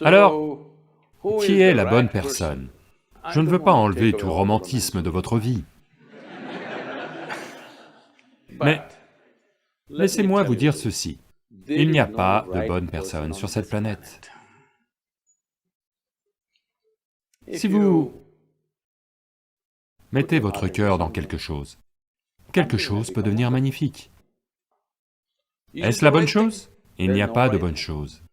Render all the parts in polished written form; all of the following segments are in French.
Alors, qui est la bonne personne? Je ne veux pas enlever tout romantisme de votre vie. Mais laissez-moi vous dire ceci, il n'y a pas de bonne personne sur cette planète. Si vous mettez votre cœur dans quelque chose peut devenir magnifique. Est-ce la bonne chose? Il n'y a pas de bonne chose.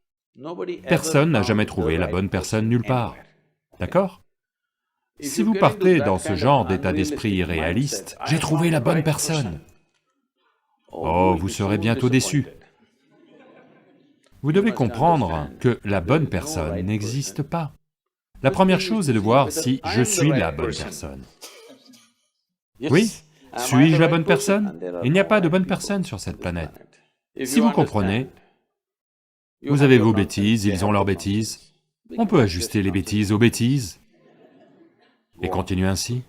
Personne n'a jamais trouvé la bonne personne nulle part, d'accord? Si vous partez dans ce genre d'état d'esprit irréaliste, j'ai trouvé la bonne personne, oh, vous serez bientôt déçu. Vous devez comprendre que la bonne personne n'existe pas. La première chose est de voir si je suis la bonne personne. Oui, suis-je la bonne personne? Il n'y a pas de bonne personne sur cette planète. Si vous comprenez, vous avez vos bêtises, ils ont leurs bêtises, on peut ajuster les bêtises aux bêtises, et continuer ainsi.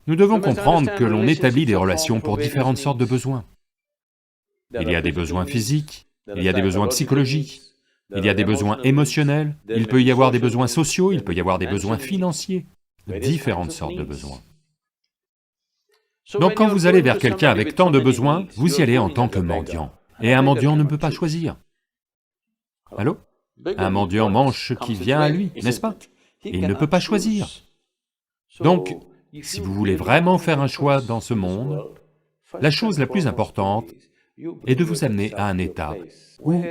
Nous devons comprendre que l'on établit des relations pour différentes sortes de besoins. Il y a des besoins physiques, il y a des besoins psychologiques, il y a des besoins émotionnels, il peut y avoir des besoins sociaux, il peut y avoir des besoins financiers, différentes sortes de besoins. Donc quand vous allez vers quelqu'un avec tant de besoins, vous y allez en tant que mendiant, et un mendiant ne peut pas choisir. Allô? Un mendiant mange ce qui vient à lui, n'est-ce pas? Et il ne peut pas choisir. Donc, si vous voulez vraiment faire un choix dans ce monde, la chose la plus importante est de vous amener à un état où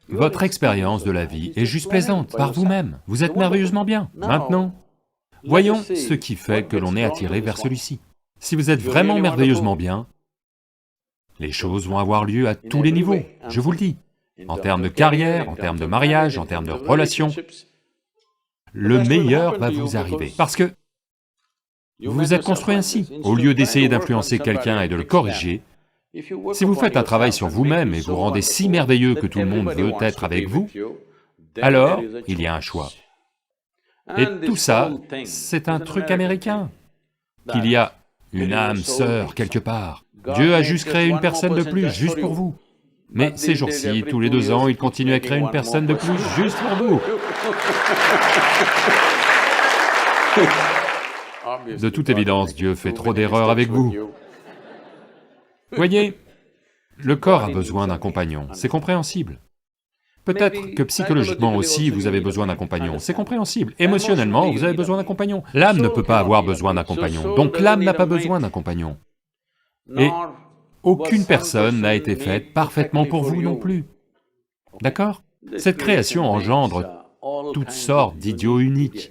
votre expérience de la vie est juste plaisante, par vous-même, vous êtes merveilleusement bien. Maintenant, voyons ce qui fait que l'on est attiré vers celui-ci. Si vous êtes vraiment merveilleusement bien, les choses vont avoir lieu à tous les niveaux, je vous le dis. En termes de carrière, en termes de mariage, en termes de relations, le meilleur va vous arriver, parce que vous vous êtes construit ainsi. Au lieu d'essayer d'influencer quelqu'un et de le corriger, si vous faites un travail sur vous-même et vous rendez si merveilleux que tout le monde veut être avec vous, alors il y a un choix. Et tout ça, c'est un truc américain, qu'il y a une âme sœur quelque part. Dieu a juste créé une personne de plus, juste pour vous. Mais ces jours-ci, tous les 2 ans, il continue à créer une personne de plus, juste pour vous. De toute évidence, Dieu fait trop d'erreurs avec vous. Voyez, le corps a besoin d'un compagnon, c'est compréhensible. Peut-être que psychologiquement aussi, vous avez besoin d'un compagnon, c'est compréhensible. Émotionnellement, vous avez besoin d'un compagnon. L'âme ne peut pas avoir besoin d'un compagnon, donc l'âme n'a pas besoin d'un compagnon. Et aucune personne n'a été faite parfaitement pour vous non plus. D'accord? Cette création engendre toutes sortes d'idiots uniques.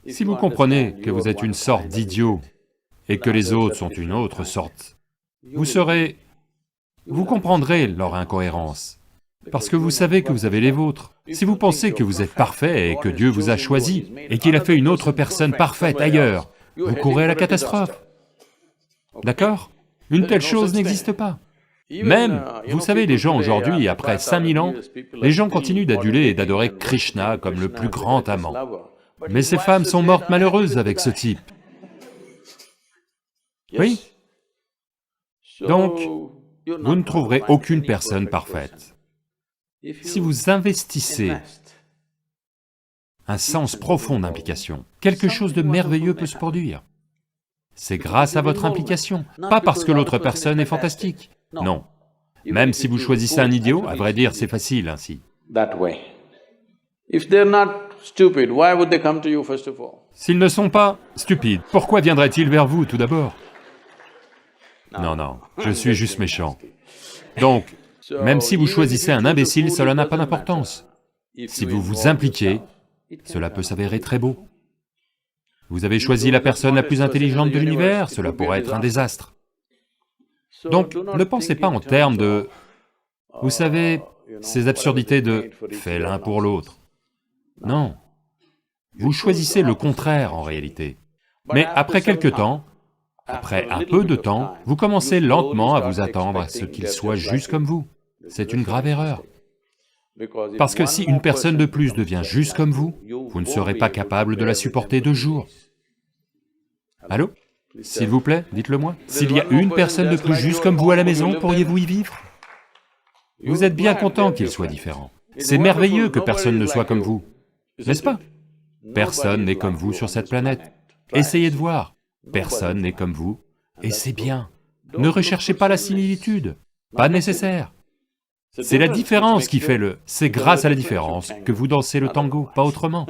Si vous comprenez que vous êtes une sorte d'idiot et que les autres sont une autre sorte, vous comprendrez leur incohérence, parce que vous savez que vous avez les vôtres. Si vous pensez que vous êtes parfait et que Dieu vous a choisi, et qu'il a fait une autre personne parfaite ailleurs, vous courez à la catastrophe. D'accord? Une telle chose n'existe pas. Même, vous savez, les gens aujourd'hui, après 5000 ans, les gens continuent d'aduler et d'adorer Krishna comme le plus grand amant. Mais ces femmes sont mortes malheureuses avec ce type. Oui? Donc, vous ne trouverez aucune personne parfaite. Si vous investissez un sens profond d'implication, quelque chose de merveilleux peut se produire. C'est grâce à votre implication, pas parce que l'autre personne est fantastique, non. Même si vous choisissez un idiot, à vrai dire, c'est facile ainsi. S'ils ne sont pas stupides, pourquoi viendraient-ils vers vous tout d'abord? Non, non, je suis juste méchant. Donc, même si vous choisissez un imbécile, cela n'a pas d'importance. Si vous vous impliquez, cela peut s'avérer très beau. Vous avez choisi la personne la plus intelligente de l'univers, cela pourrait être un désastre. Donc, ne pensez pas en termes de... Vous savez, ces absurdités de « fais l'un pour l'autre ». Non. Vous choisissez le contraire en réalité. Mais après quelque temps, après un peu de temps, vous commencez lentement à vous attendre à ce qu'il soit juste comme vous. C'est une grave erreur. Parce que si une personne de plus devient juste comme vous ne serez pas capable de la supporter 2 jours. Allô? S'il vous plaît, dites-le-moi. S'il y a une personne de plus juste comme vous à la maison, pourriez-vous y vivre? Vous êtes bien content qu'il soit différent. C'est merveilleux que personne ne soit comme vous, n'est-ce pas? Personne n'est comme vous sur cette planète. Essayez de voir, personne n'est comme vous, et c'est bien. Ne recherchez pas la similitude, pas nécessaire. C'est la différence qui fait le... C'est grâce à la différence que vous dansez le tango, pas autrement.